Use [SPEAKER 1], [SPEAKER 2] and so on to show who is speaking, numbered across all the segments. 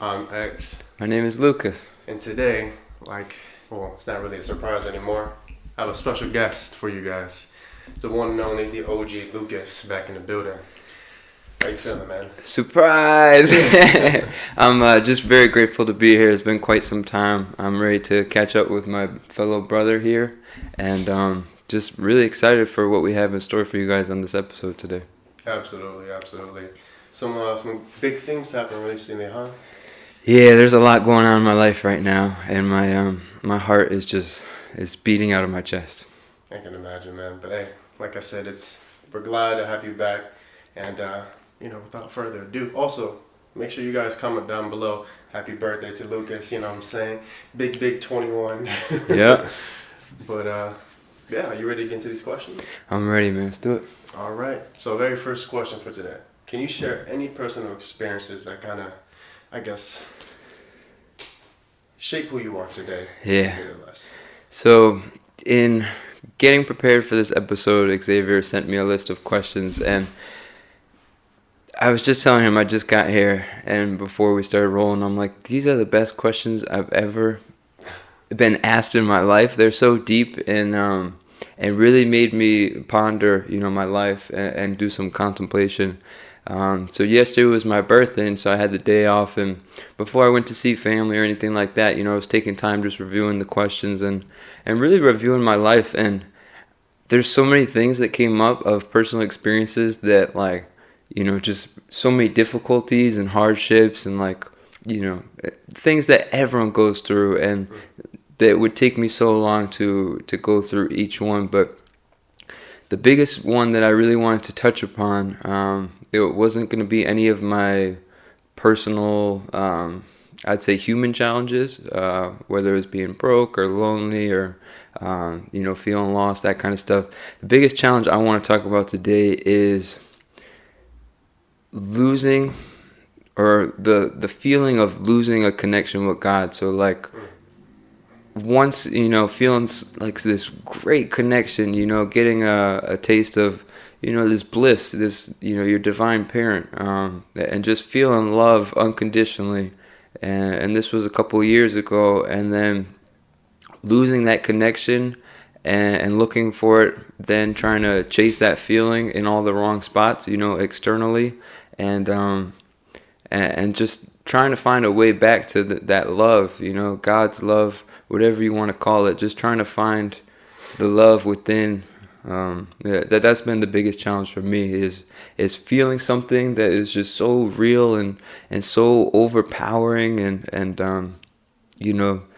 [SPEAKER 1] I'm X,
[SPEAKER 2] My name is Lukas.
[SPEAKER 1] and today, it's not really a surprise anymore. I have a special guest for you guys. It's the one and only, the OG Lukas, back in the building. How you feeling, man?
[SPEAKER 2] Surprise! I'm just very grateful to be here. It's been quite some time. I'm ready to catch up with my fellow brother here, and just really excited for what we have in store for you guys on this episode today.
[SPEAKER 1] Absolutely. Some big things happen recently, huh?
[SPEAKER 2] Yeah, there's a lot going on in my life right now, and my heart is beating out of my chest.
[SPEAKER 1] I can imagine, man. But hey, like I said, we're glad to have you back, and without further ado, also make sure you guys comment down below. Happy birthday to Lukas. You know what I'm saying? Big 21.
[SPEAKER 2] Yeah.
[SPEAKER 1] But yeah, are you ready to get into these questions?
[SPEAKER 2] I'm ready, man. Let's do it.
[SPEAKER 1] All right. So, very first question for today: can you share any personal experiences that kind of, I guess, shape who you are today?
[SPEAKER 2] Yeah.
[SPEAKER 1] To say the least?
[SPEAKER 2] So, in getting prepared for this episode, Xavier sent me a list of questions, and I was just telling him I just got here, and before we started rolling, I'm like, these are the best questions I've ever been asked in my life. They're so deep and really made me ponder, my life and do some contemplation. So yesterday was my birthday, and so I had the day off, and before I went to see family or anything like that, I was taking time just reviewing the questions and really reviewing my life. And there's so many things that came up of personal experiences that, just so many difficulties and hardships and things that everyone goes through, and that would take me so long to go through each one. But the biggest one that I really wanted to touch upon, it wasn't going to be any of my personal, I'd say human challenges, whether it was being broke or lonely or, feeling lost, that kind of stuff. The biggest challenge I want to talk about today is losing, or the feeling of losing a connection with God. So once, feeling like this great connection, getting a taste of, this bliss, this, your divine parent, and just feeling love unconditionally. And this was a couple of years ago, and then losing that connection and looking for it, then trying to chase that feeling in all the wrong spots, externally, and just trying to find a way back to that love, God's love, whatever you want to call it, just trying to find the love within. That's been the biggest challenge for me, is feeling something that is just so real and so overpowering and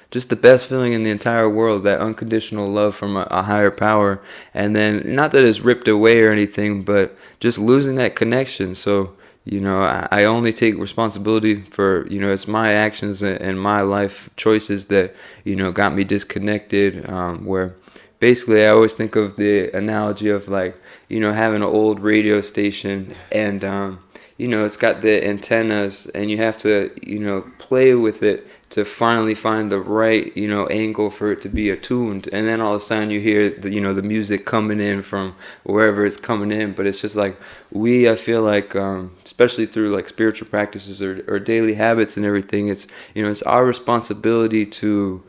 [SPEAKER 2] just the best feeling in the entire world, that unconditional love from a higher power. And then, not that it's ripped away or anything, but just losing that connection. So I only take responsibility for, it's my actions and my life choices that, got me disconnected, where basically I always think of the analogy of having an old radio station, and, it's got the antennas, and you have to, play with it to finally find the right, angle for it to be attuned. And then all of a sudden you hear the music coming in from wherever it's coming in. But it's just I feel like, especially through spiritual practices or daily habits and everything, it's, it's our responsibility to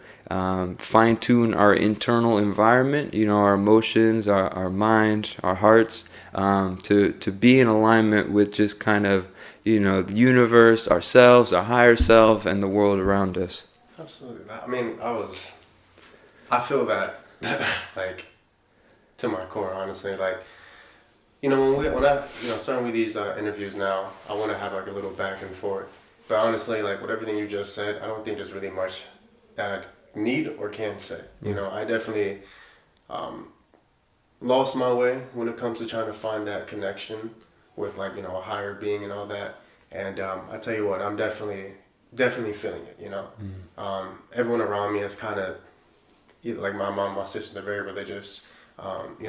[SPEAKER 2] fine tune our internal environment, our emotions, our mind, our hearts, to be in alignment with just kind of, the universe, ourselves, our higher self, and the world around us.
[SPEAKER 1] Absolutely. I mean, I feel that, to my core, honestly. When I starting with these interviews now, I want to have a little back and forth. But honestly, with everything you just said, I don't think there's really much that I need or can say. I definitely lost my way when it comes to trying to find that connection with a higher being and all that. And I tell you what, I'm definitely feeling it. Everyone around me is kind of my mom, my sister, they're very religious.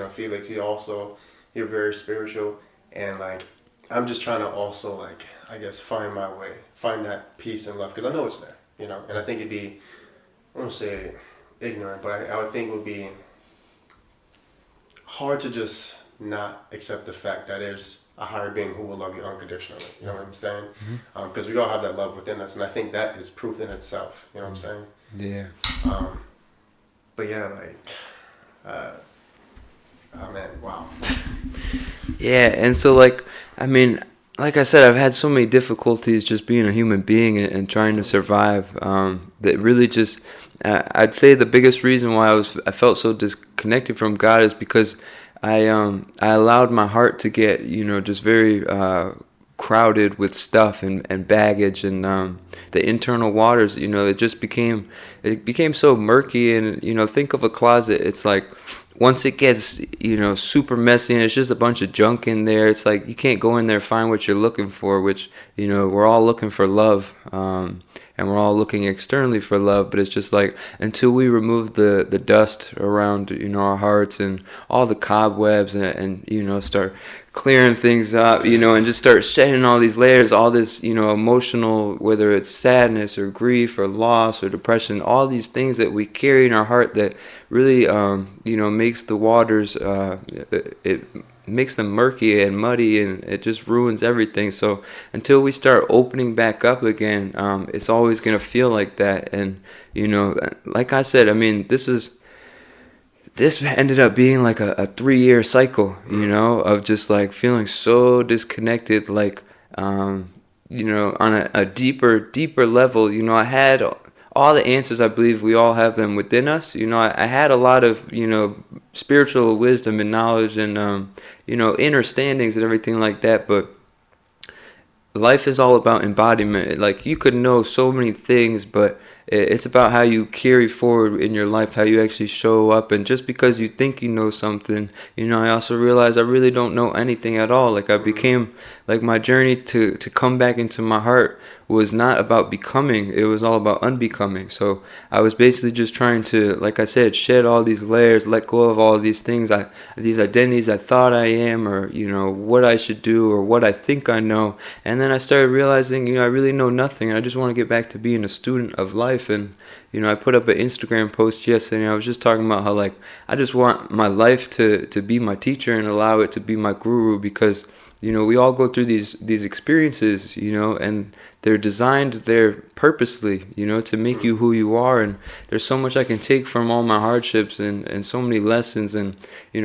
[SPEAKER 1] Felix, you're very spiritual, and I'm just trying to also I guess find my way, find that peace and love, because I know it's there. And I think it'd be, I don't say ignorant, but I would think it would be hard to just not accept the fact that there's a higher being who will love you unconditionally. You know what I'm saying? Because we all have that love within us, and I think that is proof in itself. You know what I'm saying?
[SPEAKER 2] Yeah.
[SPEAKER 1] But yeah, like, oh man, wow.
[SPEAKER 2] Yeah, and so like, I mean, like I said, I've had so many difficulties just being a human being and trying to survive. That really just, I'd say the biggest reason why I felt so disconnected from God is because I allowed my heart to get, just very crowded with stuff and baggage and the internal waters. It became so murky. And think of a closet. It's like once it gets super messy and it's just a bunch of junk in there, it's like you can't go in there and find what you're looking for, which we're all looking for love, and we're all looking externally for love. But it's just like until we remove the dust around our hearts and all the cobwebs and start clearing things up, and just start shedding all these layers, all this, emotional, whether it's sadness or grief or loss or depression, all these things that we carry in our heart that really, makes the waters, it makes them murky and muddy, and it just ruins everything. So until we start opening back up again, it's always going to feel like that. And, like I said, I mean, this ended up being like a 3-year cycle, of just like feeling so disconnected, like, on a deeper level. I had all the answers. I believe we all have them within us. I had a lot of, spiritual wisdom and knowledge and, understandings and everything like that. But life is all about embodiment. Like you could know so many things, but it's about how you carry forward in your life, how you actually show up. And just because you think you know something, I also realized I really don't know anything at all. Like I became, like my journey to come back into my heart was not about becoming, it was all about unbecoming. So I was basically just trying to, like I said, shed all these layers, let go of all these things, these identities I thought I am, or, what I should do, or what I think I know. And then I started realizing, I really know nothing. I just want to get back to being a student of life. And, I put up an Instagram post yesterday, and I was just talking about how, like, I just want my life to be my teacher and allow it to be my guru, because we all go through these experiences, and they're designed there purposely, to make you who you are. And there's so much I can take from all my hardships and so many lessons. And,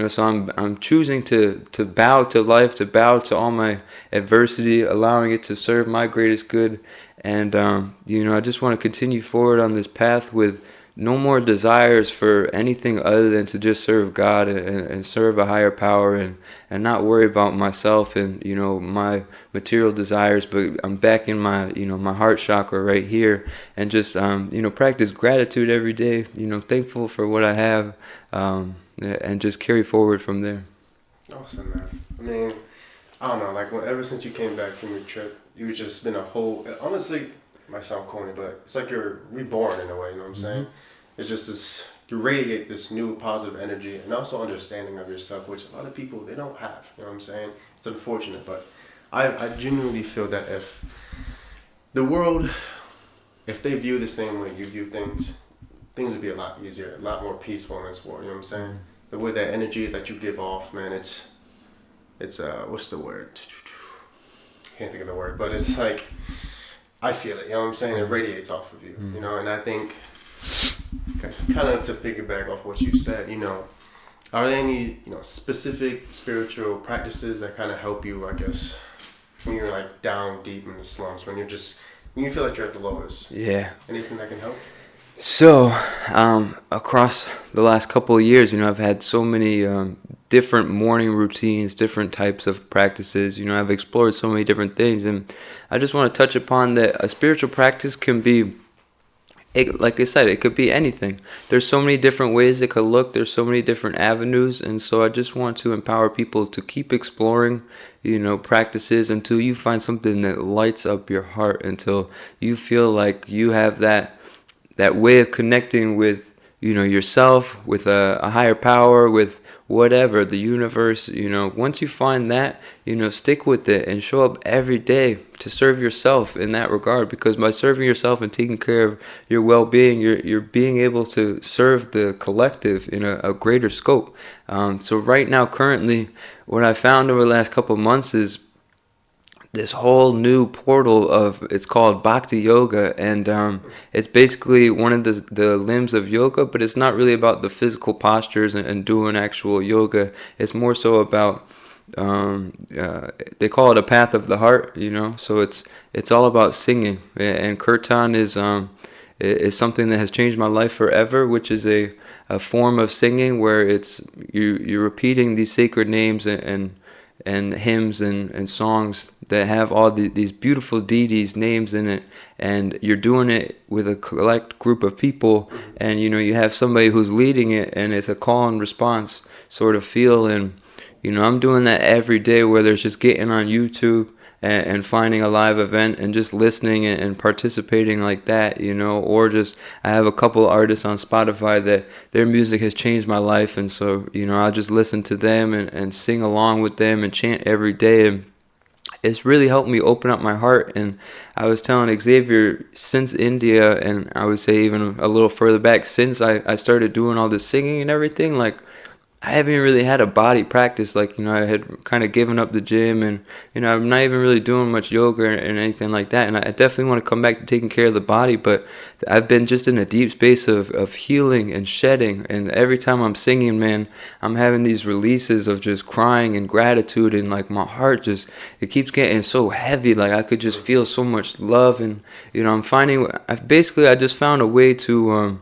[SPEAKER 2] so I'm choosing to bow to life, to bow to all my adversity, allowing it to serve my greatest good. And, I just want to continue forward on this path with no more desires for anything other than to just serve God and serve a higher power and not worry about myself and, my material desires. But I'm back in my, my heart chakra right here, and just, practice gratitude every day, thankful for what I have, and just carry forward from there.
[SPEAKER 1] Awesome, man. I mean, I don't know, like ever since you came back from your trip, you've just been a whole, honestly, might sound corny, but it's like you're reborn in a way, you know what I'm saying? It's just this, you radiate this new positive energy and also understanding of yourself, which a lot of people, they don't have, you know what I'm saying? It's unfortunate, but I genuinely feel that if the world, if they view the same way you view things would be a lot easier, a lot more peaceful in this world, you know what I'm saying? The way that energy that you give off, man, it's what's the word? Can't think of the word, but it's like, I feel it, you know what I'm saying? It radiates off of you, and I think, kind of to piggyback off what you said, are there any, specific spiritual practices that kind of help you, I guess, when you're like down deep in the slumps, when you feel like you're at the lowest?
[SPEAKER 2] Yeah.
[SPEAKER 1] Anything that can help?
[SPEAKER 2] So, across the last couple of years, I've had so many different morning routines, different types of practices. I've explored so many different things, and I just want to touch upon that a spiritual practice can be, like I said, it could be anything. There's so many different ways it could look. There's so many different avenues, and so I just want to empower people to keep exploring, practices until you find something that lights up your heart, until you feel like you have that way of connecting with yourself, with a higher power, with whatever, the universe. Once you find that, stick with it and show up every day to serve yourself in that regard, because by serving yourself and taking care of your well-being, you're being able to serve the collective in a greater scope. So right now, currently, what I found over the last couple of months is this whole new portal it's called Bhakti Yoga, and it's basically one of the limbs of yoga, but it's not really about the physical postures and doing actual yoga. It's more so about they call it a path of the heart, so it's all about singing, and kirtan is something that has changed my life forever, which is a form of singing where it's you're repeating these sacred names and hymns and songs that have all these beautiful deities' names in it, and you're doing it with a collect group of people, and you have somebody who's leading it, and it's a call and response sort of feel. And I'm doing that every day, whether it's just getting on YouTube and finding a live event and just listening and participating like that, or just I have a couple artists on Spotify that their music has changed my life, and so I'll just listen to them and sing along with them and chant every day, and it's really helped me open up my heart. And I was telling Xavier, since India, and I would say even a little further back, since I started doing all this singing and everything, like I haven't really had a body practice. Like, I had kind of given up the gym, and, I'm not even really doing much yoga and anything like that. And I definitely want to come back to taking care of the body, but I've been just in a deep space of healing and shedding. And every time I'm singing, man, I'm having these releases of just crying and gratitude, and like my heart it keeps getting so heavy. Like I could just feel so much love. And, I'm finding, I just found a way to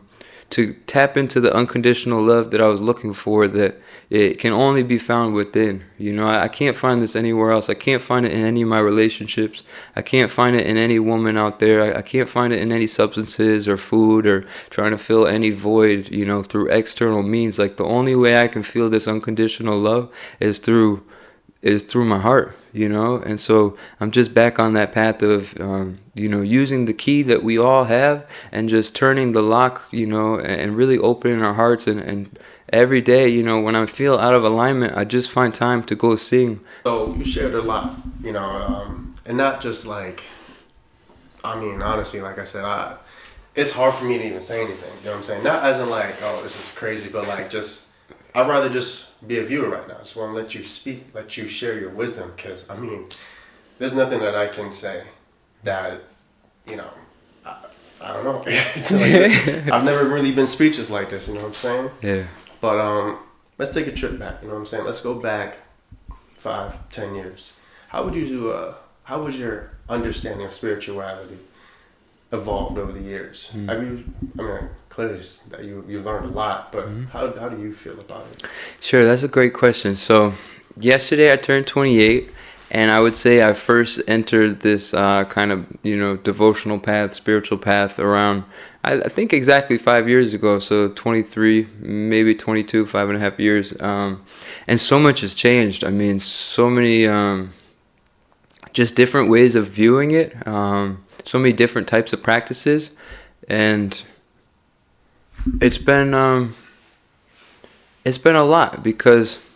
[SPEAKER 2] tap into the unconditional love that I was looking for, that it can only be found within. I can't find this anywhere else. I can't find it in any of my relationships. I can't find it in any woman out there. I can't find it in any substances or food or trying to fill any void, through external means. Like the only way I can feel this unconditional love is through my heart, and so I'm just back on that path of, using the key that we all have and just turning the lock, and really opening our hearts, and every day, when I feel out of alignment, I just find time to go sing.
[SPEAKER 1] So you shared a lot, and not just like, honestly, like I said, it's hard for me to even say anything, you know what I'm saying? Not as in like, oh, this is crazy, but like just, I'd rather just be a viewer right now. I just want to let you speak, let you share your wisdom, because, there's nothing that I can say that, I don't know. It's like, I've never really been speechless like this, you know what I'm saying?
[SPEAKER 2] Yeah.
[SPEAKER 1] But let's take a trip back, you know what I'm saying? Let's go back 5-10 years. How would your understanding of spirituality evolved over the years? Clearly that you learned a lot, but how do you feel about it?
[SPEAKER 2] Sure, that's a great question. So yesterday I turned 28, and I would say I first entered this kind of devotional path, spiritual path around, I think exactly 5 years ago. So 23, maybe 22, 5.5 years, and so much has changed. So many just different ways of viewing it, so many different types of practices, and it's been a lot, because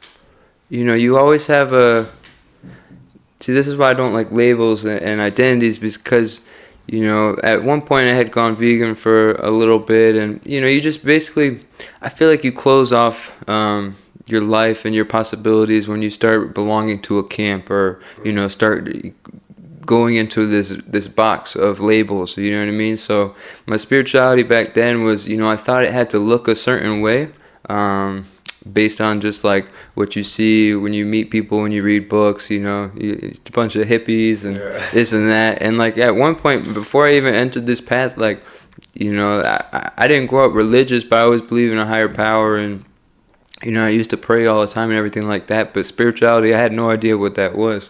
[SPEAKER 2] you always have this is why I don't like labels and identities, because at one point I had gone vegan for a little bit, and you just basically, I feel like you close off your life and your possibilities when you start belonging to a camp, or start going into this box of labels, you know what I mean? So my spirituality back then was, I thought it had to look a certain way, based on just like what you see when you meet people, when you read books, a bunch of hippies and this and that. And like at one point, before I even entered this path, like, I didn't grow up religious, but I always believed in a higher power, and I used to pray all the time and everything like that, but spirituality, I had no idea what that was.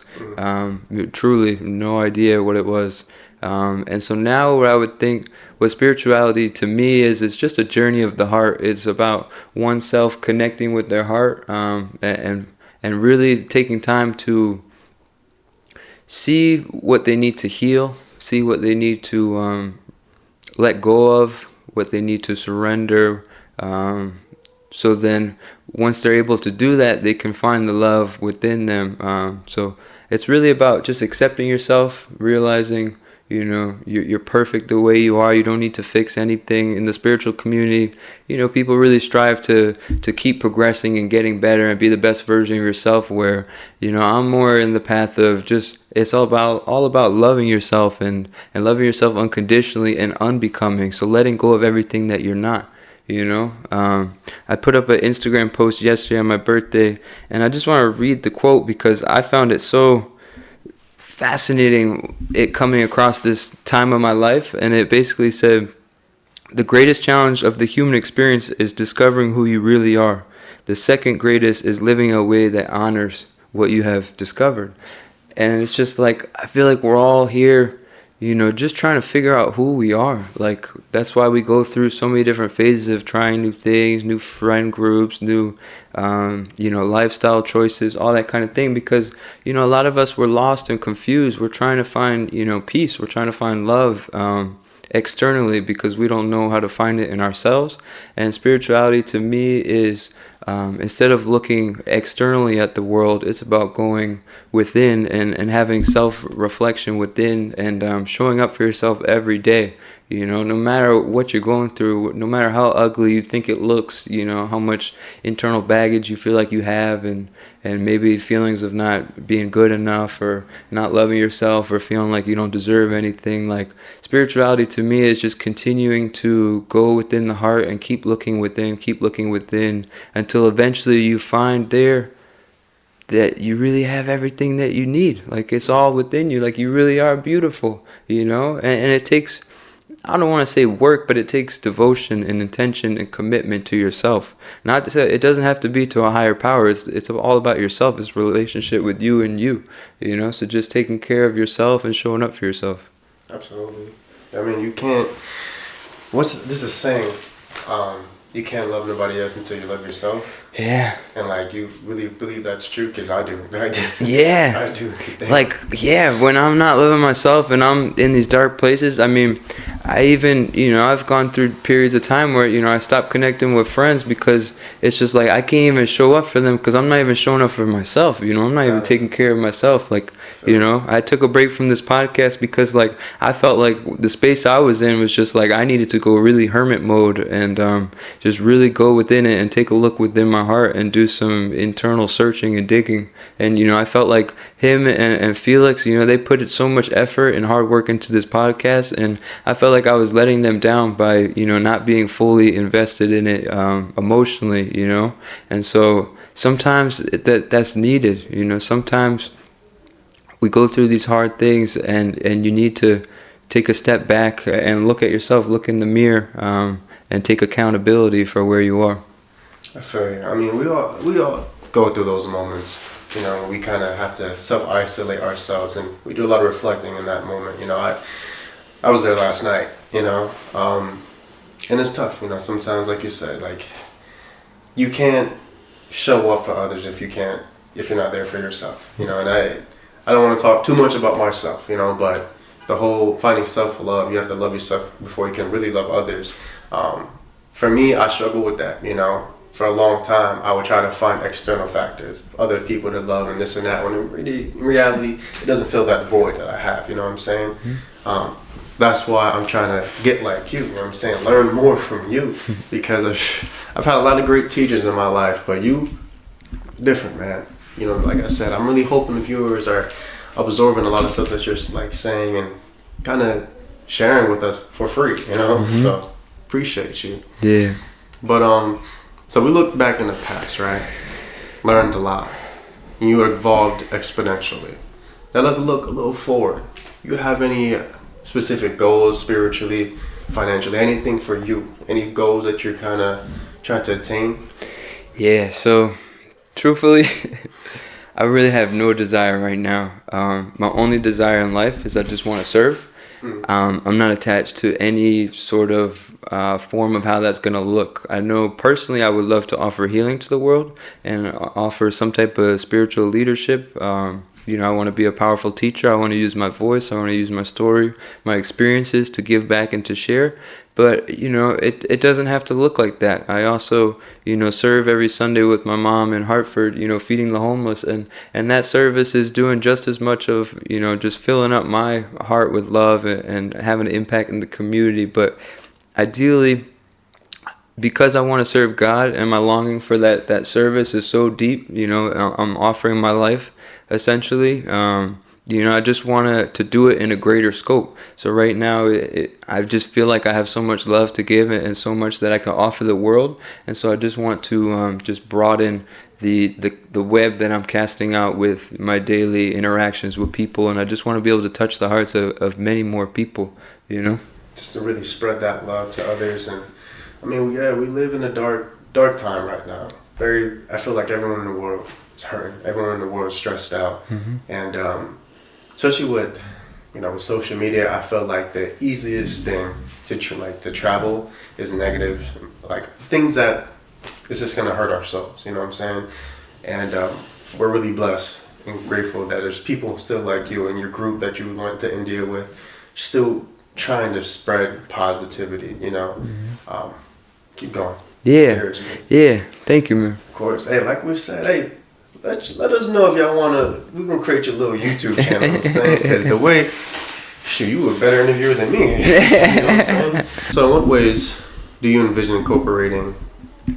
[SPEAKER 2] Truly, no idea what it was. And so now what I would think what spirituality to me is, it's just a journey of the heart. It's about oneself connecting with their heart, and really taking time to see what they need to heal, see what they need to let go of, what they need to surrender, So then once they're able to do that, they can find the love within them. So it's really about just accepting yourself, realizing, you're perfect the way you are. You don't need to fix anything. In the spiritual community, people really strive to keep progressing and getting better and be the best version of yourself, where, I'm more in the path of just, it's all about loving yourself and loving yourself unconditionally and unbecoming. So letting go of everything that you're not. I put up an Instagram post yesterday on my birthday, and I just want to read the quote because I found it so fascinating, it coming across this time of my life. And it basically said, "The greatest challenge of the human experience is discovering who you really are. The second greatest is living a way that honors what you have discovered." And it's just like, I feel like we're all here, just trying to figure out who we are. Like, that's why we go through so many different phases of trying new things, new friend groups, new, lifestyle choices, all that kind of thing. Because, a lot of us were lost and confused. We're trying to find, peace. We're trying to find love externally because we don't know how to find it in ourselves. And spirituality to me is, instead of looking externally at the world, it's about going within and having self-reflection within and showing up for yourself every day. No matter what you're going through, no matter how ugly you think it looks, how much internal baggage you feel like you have, and maybe feelings of not being good enough or not loving yourself or feeling like you don't deserve anything. Like, spirituality to me is just continuing to go within the heart and keep looking within until eventually you find there that you really have everything that you need. Like, it's all within you. Like, you really are beautiful, and it takes, I don't want to say work, but it takes devotion and intention and commitment to yourself. Not to say it doesn't have to be to a higher power. It's all about yourself. It's a relationship with you and you, so just taking care of yourself and showing up for yourself.
[SPEAKER 1] Absolutely. I mean, you can't, this is saying, you can't love nobody else until you love yourself.
[SPEAKER 2] Yeah.
[SPEAKER 1] And like, you really believe that's true? Because I do.
[SPEAKER 2] Yeah.
[SPEAKER 1] I do.
[SPEAKER 2] Like, yeah, when I'm not loving myself and I'm in these dark places, I mean, I even, I've gone through periods of time where, I stopped connecting with friends because it's just like I can't even show up for them because I'm not even showing up for myself. I'm not even taking care of myself. Like, I took a break from this podcast because, like, I felt like the space I was in was just like I needed to go really hermit mode and just really go within it and take a look within my heart and do some internal searching and digging. And I felt like him and Felix, they put so much effort and hard work into this podcast, and I felt like I was letting them down by not being fully invested in it emotionally. And so sometimes that's needed. Sometimes we go through these hard things and you need to take a step back and look at yourself, look in the mirror, and take accountability for where you are.
[SPEAKER 1] I feel you. I mean, we all go through those moments. We kind of have to self-isolate ourselves, and we do a lot of reflecting in that moment. I was there last night, and it's tough. Sometimes, like you said, like, you can't show up for others if you're not there for yourself. And I don't want to talk too much about myself, but the whole finding self-love, you have to love yourself before you can really love others. For me, I struggle with that, For a long time, I would try to find external factors, other people to love and this and that, when in reality, it doesn't fill that void that I have, you know what I'm saying? Mm-hmm. That's why I'm trying to get like you, know what I'm saying? Learn more from you, because I've had a lot of great teachers in my life, but you, different, man. Like I said, I'm really hoping the viewers are absorbing a lot of stuff that you're like saying and kind of sharing with us for free, Mm-hmm. So appreciate you.
[SPEAKER 2] Yeah.
[SPEAKER 1] But so we look back in the past, right? Learned a lot. You evolved exponentially. Now let's look a little forward. You have any specific goals spiritually, financially, anything for you? Any goals that you're kind of trying to attain?
[SPEAKER 2] Yeah, so truthfully, I really have no desire right now. My only desire in life is I just want to serve. I'm not attached to any sort of form of how that's going to look. I know personally I would love to offer healing to the world and offer some type of spiritual leadership I want to be a powerful teacher. I want to use my voice. I want to use my story, my experiences to give back and to share. But, it doesn't have to look like that. I also, serve every Sunday with my mom in Hartford, feeding the homeless. And that service is doing just as much of, just filling up my heart with love and having an impact in the community. But ideally, because I want to serve God and my longing for that service is so deep, I'm offering my life essentially. I just want to do it in a greater scope. So right now, I just feel like I have so much love to give and so much that I can offer the world. And so I just want to just broaden the web that I'm casting out with my daily interactions with people. And I just want to be able to touch the hearts of many more people,
[SPEAKER 1] Just to really spread that love to others. And I mean, we live in a dark time right now. I feel like everyone in the world is hurting. Everyone in the world is stressed out. And especially with, with social media, I feel like the easiest thing to travel is negative, like things that is just gonna hurt our souls. You know what I'm saying? And we're really blessed and grateful that there's people still like you in your group that you went to India with, still trying to spread positivity. Keep going.
[SPEAKER 2] Yeah.
[SPEAKER 1] Seriously.
[SPEAKER 2] Yeah. Thank you, man.
[SPEAKER 1] Of course. Hey, like we said, hey, let us know if y'all wanna. We're gonna create your little YouTube channel. You know what I'm saying? Because the way, shoot, you were a better interviewer than me. You know what I'm saying? So, in what ways do you envision incorporating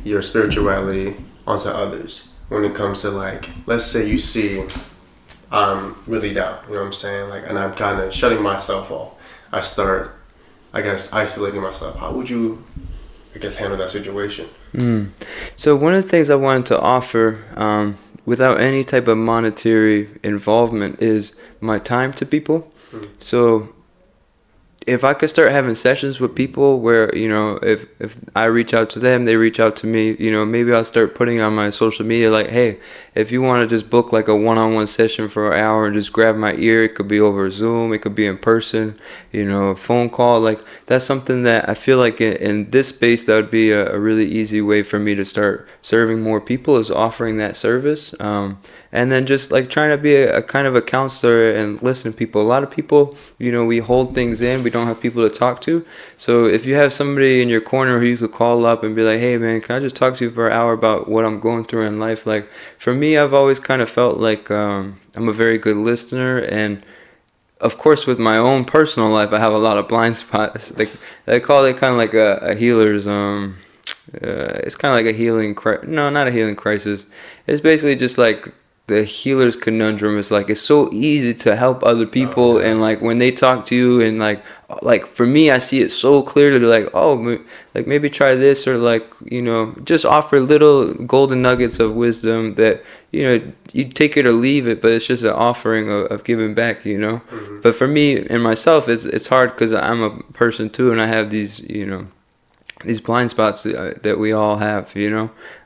[SPEAKER 1] your spirituality onto others when it comes to, like, let's say you see I'm really down. You know what I'm saying? Like, and I'm kind of shutting myself off. I start, I guess, isolating myself. How would you, handle that situation?
[SPEAKER 2] So one of the things I wanted to offer, without any type of monetary involvement, is my time to people. So if I could start having sessions with people where, if I reach out to them, they reach out to me, maybe I'll start putting on my social media like, hey, if you want to just book like a one-on-one session for an hour and just grab my ear, it could be over Zoom, it could be in person, a phone call. Like, that's something that I feel like in this space, that would be a really easy way for me to start serving more people, is offering that service. And then just like trying to be a kind of a counselor and listen to people. A lot of people, we hold things in. We don't have people to talk to. So if you have somebody in your corner who you could call up and be like, hey man, can I just talk to you for an hour about what I'm going through in life? Like, for me, I've always kind of felt like I'm a very good listener. And of course, with my own personal life, I have a lot of blind spots. Like, they call it kind of like a healer's, it's kind of like a healing, no, not a healing crisis. It's basically just like the healer's conundrum. Is like, it's so easy to help other people, and like when they talk to you, and like for me, I see it so clearly, like, oh, like maybe try this, or like, just offer little golden nuggets of wisdom that, you take it or leave it, but it's just an offering of giving back, But for me and myself, it's hard because I'm a person too, and I have these, these blind spots that we all have,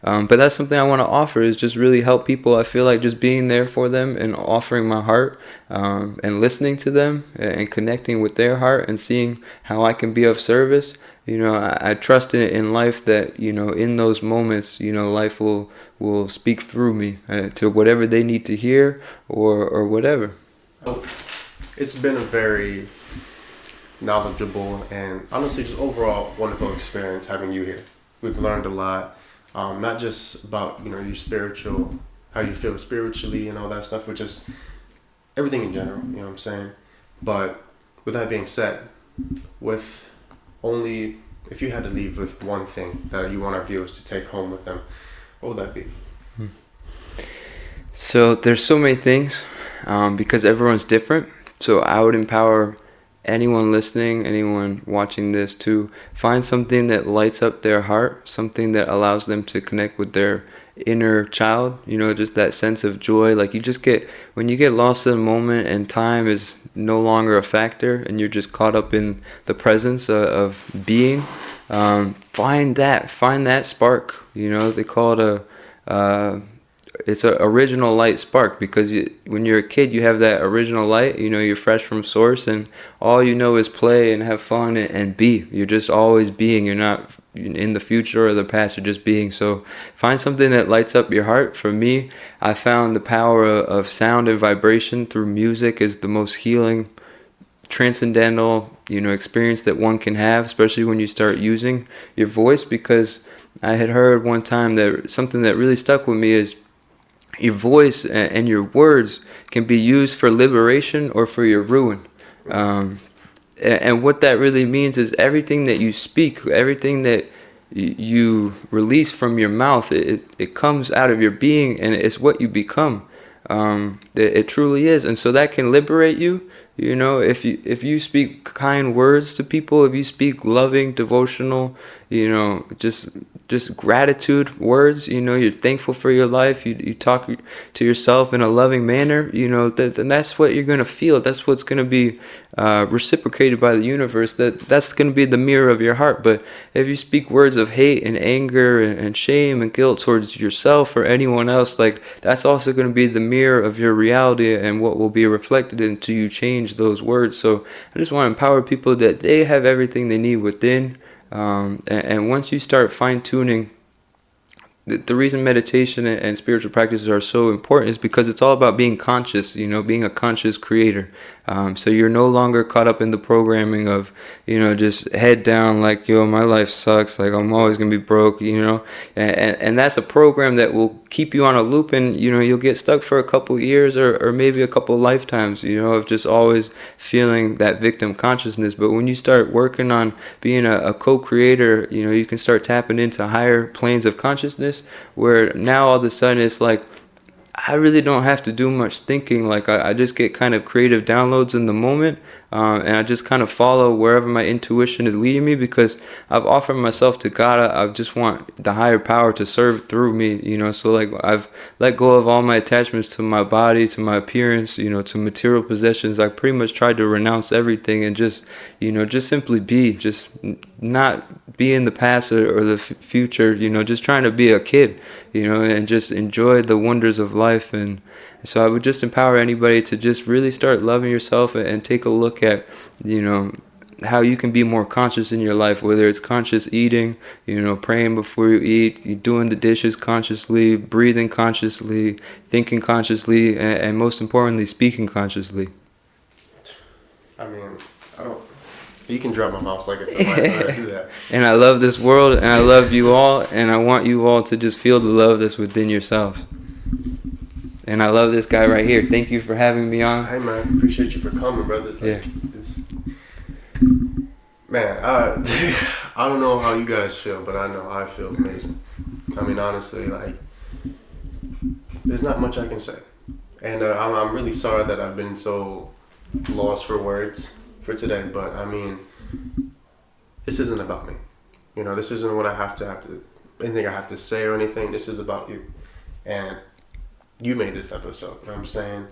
[SPEAKER 2] but that's something I want to offer, is just really help people. I feel like just being there for them and offering my heart, and listening to them and connecting with their heart and seeing how I can be of service. I trust in life that, in those moments, life will speak through me to whatever they need to hear or whatever.
[SPEAKER 1] It's been a very knowledgeable and honestly just overall wonderful experience having you here. We've learned a lot, not just about your spiritual, how you feel spiritually and all that stuff, which is everything in general, you know what I'm saying? But with that being said, with only, if you had to leave with one thing that you want our viewers to take home with them, what would that be?
[SPEAKER 2] So there's so many things, because everyone's different. So I would empower anyone listening, anyone watching this, to find something that lights up their heart, something that allows them to connect with their inner child, just that sense of joy. Like, when you get lost in a moment and time is no longer a factor and you're just caught up in the presence of being, find that spark. They call it it's a original light spark, because when you're a kid, you have that original light. You're fresh from source, and all you know is play and have fun and be. You're just always being. You're not in the future or the past. You're just being. So find something that lights up your heart. For me, I found the power of sound and vibration through music is the most healing, transcendental experience that one can have, especially when you start using your voice. Because I had heard one time that something that really stuck with me is your voice and your words can be used for liberation or for your ruin. And what that really means is everything that you speak, everything that you release from your mouth, it comes out of your being, and it's what you become. It truly is. And so that can liberate you. If you speak kind words to people, if you speak loving, devotional, just gratitude words, you're thankful for your life, you talk to yourself in a loving manner, then that's what you're going to feel. That's what's going to be reciprocated by the universe. That's going to be the mirror of your heart. But if you speak words of hate and anger and shame and guilt towards yourself or anyone else, like, that's also going to be the mirror of your reality and what will be reflected until you change those words. So I just want to empower people that they have everything they need within. And once you start fine-tuning, the reason meditation and spiritual practices are so important is because it's all about being conscious, being a conscious creator. So you're no longer caught up in the programming of, just head down, like, yo, my life sucks, like, I'm always going to be broke, and that's a program that will keep you on a loop, and, you'll get stuck for a couple years or maybe a couple lifetimes, of just always feeling that victim consciousness. But when you start working on being a co-creator, you can start tapping into higher planes of consciousness, where now all of a sudden it's like, I really don't have to do much thinking. Like, I just get kind of creative downloads in the moment, and I just kind of follow wherever my intuition is leading me, because I've offered myself to God. I just want the higher power to serve through me, so like I've let go of all my attachments to my body, to my appearance, to material possessions. I pretty much tried to renounce everything and just simply be, just not be in the past or the future, just trying to be a kid, and just enjoy the wonders of life. And so I would just empower anybody to just really start loving yourself and take a look at, how you can be more conscious in your life, whether it's conscious eating, praying before you eat, you doing the dishes consciously, breathing consciously, thinking consciously, and most importantly, speaking consciously.
[SPEAKER 1] I mean, you can drop my mouse like it's a mic. I do that.
[SPEAKER 2] And I love this world, and I love you all, and I want you all to just feel the love that's within yourselves. And I love this guy right here. Thank you for having me on.
[SPEAKER 1] Hey, man, appreciate you for coming, brother. Man, I don't know how you guys feel, but I know I feel amazing. I mean, honestly, like, there's not much I can say. And I'm really sorry that I've been so lost for words for today, but I mean, this isn't about me. This isn't what I have to anything I have to say or anything. This is about you. And you made this episode, you know what I'm saying?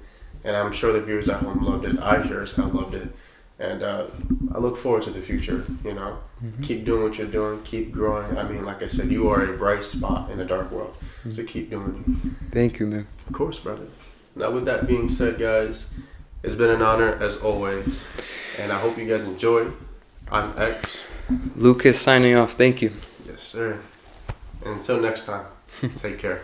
[SPEAKER 1] And I'm sure the viewers at home loved it. I sure as hell loved it. And I look forward to the future, Mm-hmm. Keep doing what you're doing. Keep growing. I mean, like I said, you are a bright spot in a dark world. Mm-hmm. So keep doing it.
[SPEAKER 2] Thank you, man.
[SPEAKER 1] Of course, brother. Now, with that being said, guys, it's been an honor as always. And I hope you guys enjoyed. I'm X.
[SPEAKER 2] Lukas signing off. Thank you.
[SPEAKER 1] Yes, sir. And until next time, take care.